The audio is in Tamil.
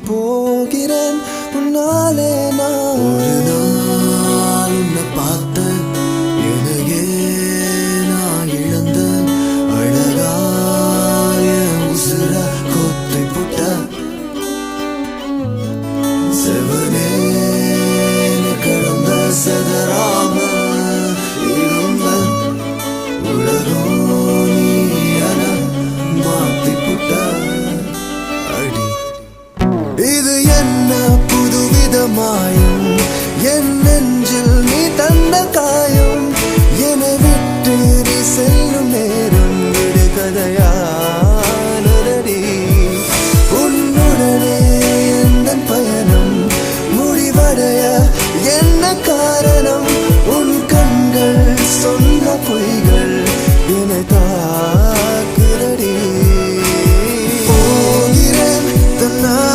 போகிறேன் உன்னாலே நான். ஒரு நாள் உன்னை பார்த்தேன், எனக்கே நான் இழந்தேன். அழகாய உசுர கொத்தி புட்ட செவனே கடந்த செதறாம இருந்த உலகம் நீ என மாத்தி புட்ட அடி. இது